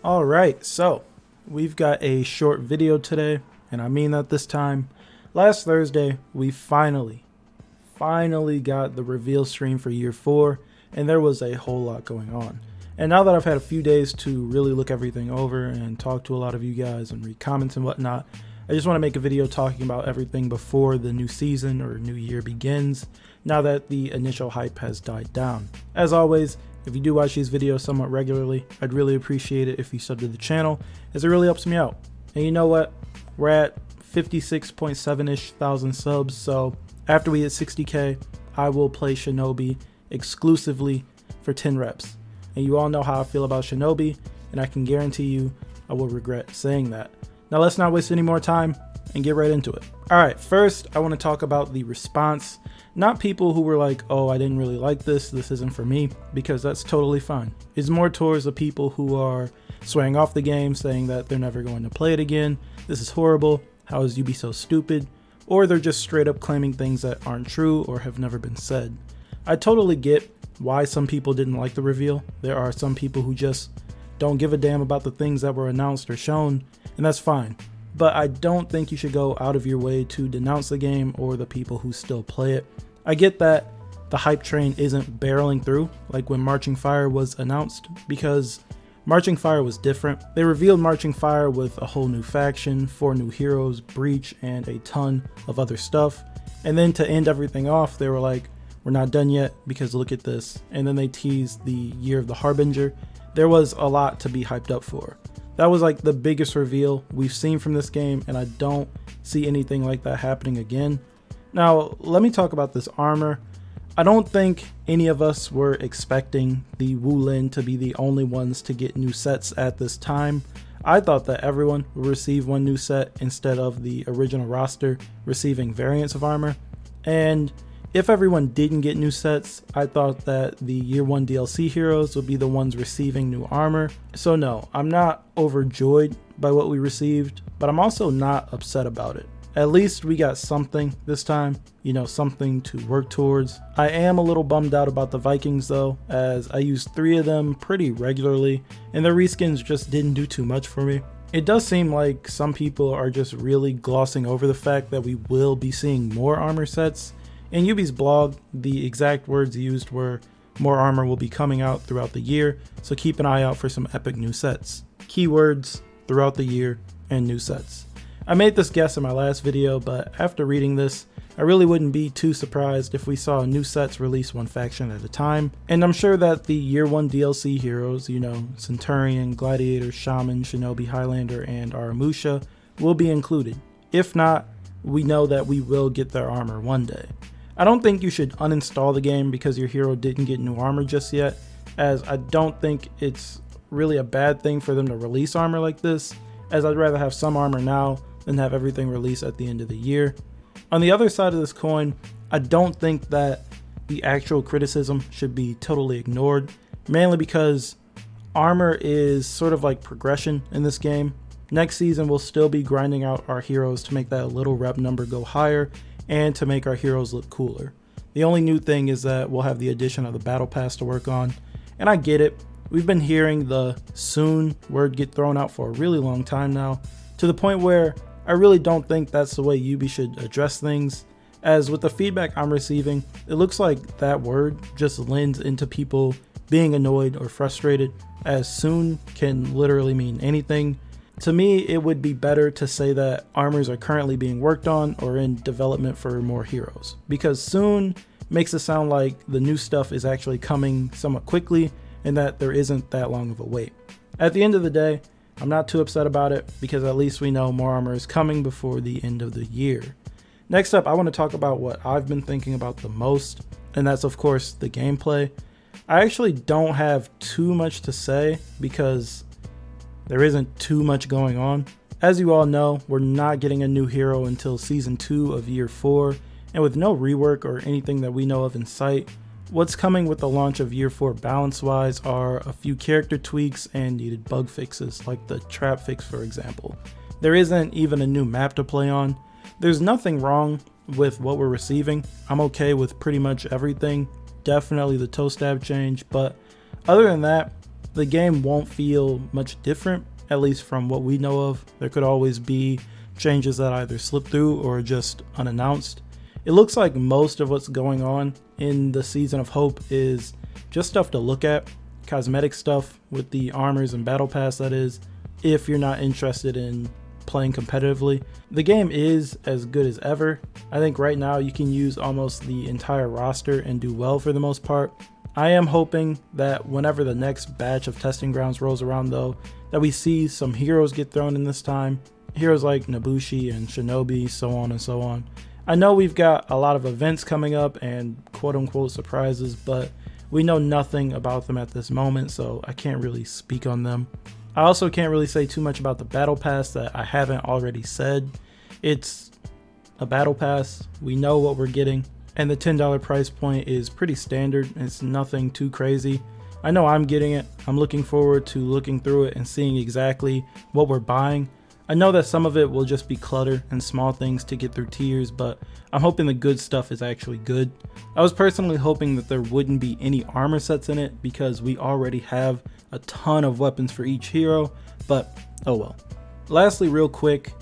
Alright, so we've got a short video today, and I mean that this time. Last Thursday, we finally got the reveal stream for year 4, and there was a whole lot going on. And now that I've had a few days to really look everything over and talk to a lot of you guys and read comments and whatnot, I just want to make a video talking about everything before the new season or new year begins, now that the initial hype has died down. As always, if you do watch these videos somewhat regularly, I'd really appreciate it if you sub to the channel, as it really helps me out. And you know what? We're at 56.7-ish thousand subs, so after we hit 60k, I will play Shinobi exclusively for 10 reps. And you all know how I feel about Shinobi, and I can guarantee you I will regret saying that. Now let's not waste any more time and get right into it. Alright, first I want to talk about the response. Not people who were like, oh, I didn't really like this isn't for me, because that's totally fine. It's more towards the people who are swearing off the game, saying that they're never going to play it again, this is horrible, how is UB so stupid, or they're just straight up claiming things that aren't true or have never been said. I totally get why some people didn't like the reveal. There are some people who just don't give a damn about the things that were announced or shown, and that's fine. But I don't think you should go out of your way to denounce the game or the people who still play it. I get that the hype train isn't barreling through like when Marching Fire was announced, because Marching Fire was different. They revealed Marching Fire with a whole new faction, 4 new heroes, Breach, and a ton of other stuff. And then to end everything off, they were like, we're not done yet because look at this. And then they teased the Year of the Harbinger. There was a lot to be hyped up for. That was like the biggest reveal we've seen from this game, and I don't see anything like that happening again. Now, let me talk about this armor. I don't think any of us were expecting the Wulin to be the only ones to get new sets at this time. I thought that everyone would receive one new set instead of the original roster receiving variants of armor. And if everyone didn't get new sets, I thought that the Year 1 DLC heroes would be the ones receiving new armor. So no, I'm not overjoyed by what we received, but I'm also not upset about it. At least we got something this time, you know, something to work towards. I am a little bummed out about the Vikings though, as I used 3 of them pretty regularly, and the reskins just didn't do too much for me. It does seem like some people are just really glossing over the fact that we will be seeing more armor sets. In Yubi's blog, the exact words used were, more armor will be coming out throughout the year, so keep an eye out for some epic new sets. Keywords, throughout the year, and new sets. I made this guess in my last video, but after reading this, I really wouldn't be too surprised if we saw new sets release one faction at a time. And I'm sure that the Year 1 DLC heroes, you know, Centurion, Gladiator, Shaman, Shinobi, Highlander, and Aramusha will be included. If not, we know that we will get their armor one day. I don't think you should uninstall the game because your hero didn't get new armor just yet, as I don't think it's really a bad thing for them to release armor like this, as I'd rather have some armor now than have everything released at the end of the year. On the other side of this coin, I don't think that the actual criticism should be totally ignored, mainly because armor is sort of like progression in this game. Next season we'll still be grinding out our heroes to make that little rep number go higher and to make our heroes look cooler. The only new thing is that we'll have the addition of the battle pass to work on, and I get it. We've been hearing the soon word get thrown out for a really long time now, to the point where I really don't think that's the way Yubi should address things, as with the feedback I'm receiving, it looks like that word just lends into people being annoyed or frustrated, as soon can literally mean anything. To me, it would be better to say that armors are currently being worked on or in development for more heroes, because soon makes it sound like the new stuff is actually coming somewhat quickly and that there isn't that long of a wait. At the end of the day, I'm not too upset about it because at least we know more armor is coming before the end of the year. Next up, I want to talk about what I've been thinking about the most, and that's of course the gameplay. I actually don't have too much to say because there isn't too much going on. As you all know, we're not getting a new hero until season 2 of year 4, and with no rework or anything that we know of in sight, what's coming with the launch of year 4 balance wise are a few character tweaks and needed bug fixes, like the trap fix for example. There isn't even a new map to play on. There's nothing wrong with what we're receiving. I'm okay with pretty much everything, definitely the toe stab change, but other than that, the game won't feel much different, at least from what we know of. There could always be changes that either slip through or just unannounced. It looks like most of what's going on in the Season of Hope is just stuff to look at, cosmetic stuff with the armors and battle pass, that is, if you're not interested in playing competitively. The game is as good as ever. I think right now you can use almost the entire roster and do well for the most part. I am hoping that whenever the next batch of testing grounds rolls around though, that we see some heroes get thrown in this time. Heroes like Nabushi and Shinobi, so on and so on. I know we've got a lot of events coming up and quote-unquote surprises, but we know nothing about them at this moment, so I can't really speak on them. I also can't really say too much about the battle pass that I haven't already said. It's a battle pass, we know what we're getting, and the $10 price point is pretty standard. It's nothing too crazy. I know I'm getting it. I'm looking forward to looking through it and seeing exactly what we're buying. I know that some of it will just be clutter and small things to get through tiers, but I'm hoping the good stuff is actually good. I was personally hoping that there wouldn't be any armor sets in it because we already have a ton of weapons for each hero, but oh well. Lastly, real quick,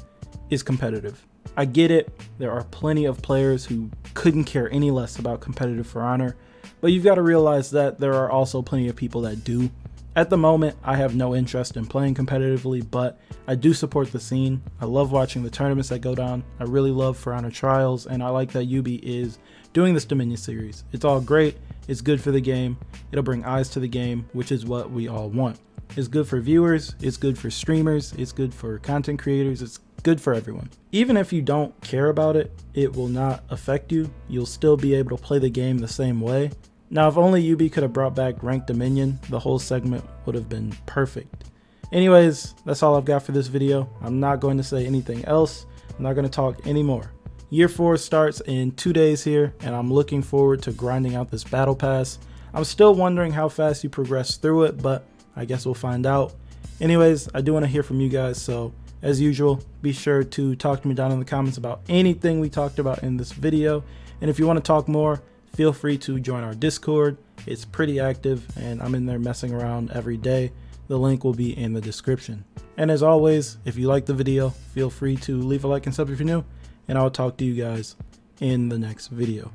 is competitive. I get it, there are plenty of players who couldn't care any less about competitive For Honor, but you've got to realize that there are also plenty of people that do. At the moment, I have no interest in playing competitively, but I do support the scene. I love watching the tournaments that go down. I really love For Honor Trials, and I like that Yubi is doing this Dominion series. It's all great. It's good for the game. It'll bring eyes to the game, which is what we all want. It's good for viewers. It's good for streamers. It's good for content creators. It's good for everyone. Even if you don't care about it, it will not affect you. You'll still be able to play the game the same way. Now, if only Yubi could have brought back Ranked Dominion, the whole segment would have been perfect. Anyways, that's all I've got for this video. I'm not going to say anything else. I'm not going to talk anymore. Year 4 starts in 2 days here, and I'm looking forward to grinding out this battle pass. I'm still wondering how fast you progress through it, but I guess we'll find out. Anyways, I do want to hear from you guys, so as usual, be sure to talk to me down in the comments about anything we talked about in this video. And if you want to talk more, feel free to join our Discord. It's pretty active and I'm in there messing around every day. The link will be in the description. And as always, if you like the video, feel free to leave a like and sub if you're new, and I'll talk to you guys in the next video.